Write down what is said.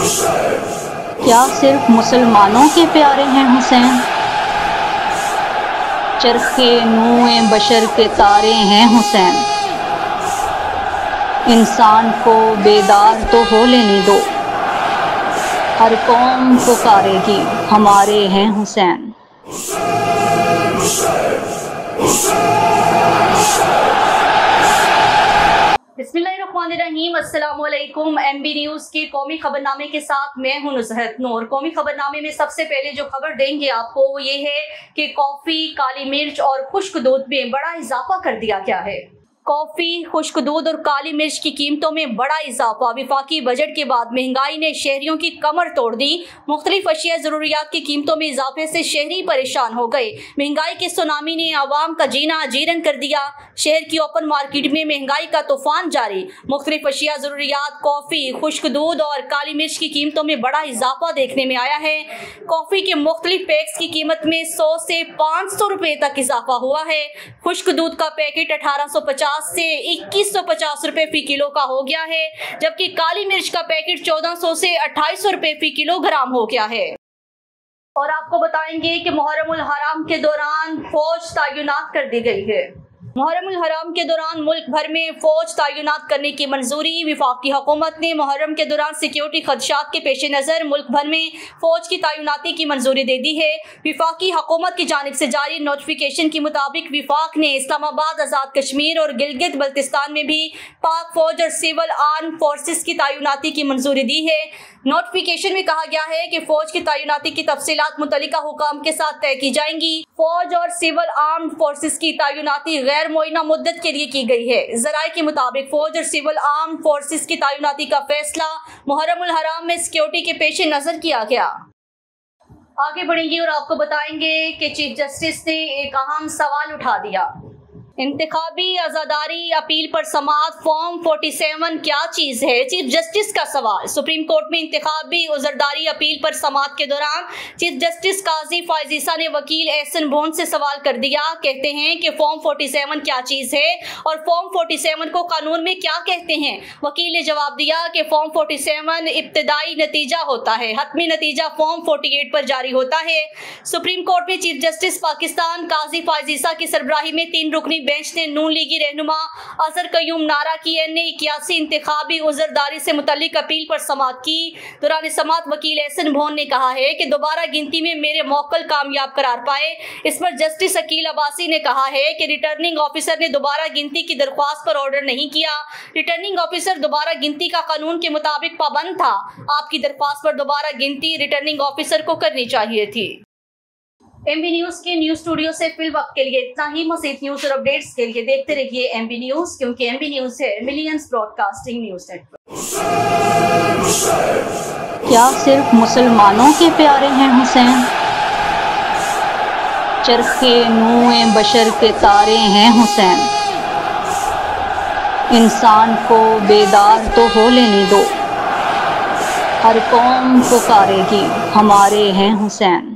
क्या सिर्फ मुसलमानों के प्यारे हैं हुसैन? चरखे नूए बशर के तारे हैं हुसैन। इंसान को बेदार तो हो लेने दो, हर कौम पुकारेगी हमारे हैं हुसैन। बिस्मिल्लाहिर्रहमानिर्रहीम, अस्सलाम वालेकुम। MB न्यूज़ के कौमी खबरनामे के साथ मैं हूं नुज़हत नूर। कौमी खबरनामे में सबसे पहले जो खबर देंगे आपको वो ये है कि कॉफ़ी, काली मिर्च और खुश्क दूध में बड़ा इजाफा कर दिया गया है। कॉफ़ी, खुश्क दूध और काली मिर्च की कीमतों में बड़ा इजाफा। वफाकी बजट के बाद महंगाई ने शहरियों की कमर तोड़ दी। मुख्तलिफ अशिया ज़रूरियात की कीमतों में इजाफे से शहरी परेशान हो गए। महंगाई के सुनामी ने आवाम का जीना अजीरन कर दिया। शहर की ओपन मार्केट में महंगाई का तूफान जारी। मुख्तलिफ अशिया ज़रूरियात, कॉफ़ी, खुश्क दूध और काली मिर्च की कीमतों में बड़ा इजाफा देखने में आया है। कॉफ़ी के मुख्तलिफ पैक्स की कीमत में 100 से 500 रुपये तक इजाफा हुआ है। खुश्क दूध का पैकेट 1850 से 2150 रुपए फी किलो का हो गया है, जबकि काली मिर्च का पैकेट 1400 से 2800 रुपए फी किलोग्राम हो गया है। और आपको बताएंगे कि मुहर्रमुल हराम के दौरान फौज तैनात कर दी गई है। मुहर्रमुल हराम के दौरान मुल्क भर में फौज तैनात करने की मंजूरी। वफाकी हुकूमत ने मुहर्रम के दौरान सिक्योरिटी खदशात के पेश नज़र मुल्क भर में फौज की तैनाती की मंजूरी दे दी है। वफाकी हुकूमत की जानिब से जारी नोटिफिकेशन के मुताबिक वफाक ने इस्लामाबाद, आज़ाद कश्मीर और गिलगित बल्तिस्तान में भी पाक फौज और सिविल आर्म फोर्सेस की तैनाती की मंजूरी दी है। नोटिफिकेशन में कहा गया है कि फौज की तैनाती की तफसीलात मुतल्लिका हुकाम के साथ तय की जाएंगी। फौज और सिविल आर्म फोर्सेस की तैनाती गैर मुअय्यना मुद्दत के लिए की गई है। ज़राए के मुताबिक फौज और सिविल आर्म फोर्सेस की तैनाती का फैसला मुहर्रमुल हराम में सिक्योरिटी के पेश नज़र किया गया। आगे बढ़ेंगे और आपको बताएंगे कि चीफ जस्टिस ने एक अहम सवाल उठा दिया। इंतखाबी आज़ादारी अपील पर समाअत फॉर्म 47 क्या चीज़ है? चीफ जस्टिस का सवाल। सुप्रीम कोर्ट में इंतखाबी उज़रदारी अपील पर समाअत के दौरान चीफ जस्टिस काजी फ़ाइज़ ईसा ने वकील एहसन बोन से सवाल कर दिया। कहते हैं कि फॉर्म 47 क्या चीज़ है और फॉर्म 47 को कानून में क्या कहते हैं? वकील ने जवाब दिया कि फॉर्म 47 इब्तदाई नतीजा होता है, हतमी नतीजा फॉर्म 48 पर जारी होता है। सुप्रीम कोर्ट में चीफ जस्टिस पाकिस्तान काजी फ़ाइज़ ईसा की सरबराही में 3 रुकनी बेंच ने नून लीगी रहनुमा अजहर कयूम नारा की NA 81 इंतखाबी उज़रदारी से मुतल्लिक अपील पर समाअत की। दौरान समाअत वकील एहसन भोन ने कहा है कि दोबारा गिनती में मेरे मौक्कल कामयाब करार पाए। इस पर जस्टिस अकील अब्बासी ने कहा है कि रिटर्निंग ऑफिसर ने दोबारा गिनती की दरख्वास्त पर ऑर्डर नहीं किया। रिटर्निंग ऑफिसर दोबारा गिनती का कानून के मुताबिक पाबंद था। आपकी दरख्वास्त पर दोबारा गिनती रिटर्निंग ऑफिसर को करनी चाहिए थी। MB न्यूज़ के न्यूज़ स्टूडियो से फिल वक्त के लिए इतना ही। मज़ीद न्यूज़ और अपडेट्स के लिए देखते रहिए MB न्यूज़, क्योंकि MB न्यूज़ है मिलियंस ब्रॉडकास्टिंग न्यूज़ नेटवर्क। क्या सिर्फ मुसलमानों के प्यारे हैं हुसैन? चरखे नूए बशर के तारे हैं हुसैन। इंसान को बेदार तो हो लेने दो, हर कौम पुकारेगी हमारे हैं हुसैन।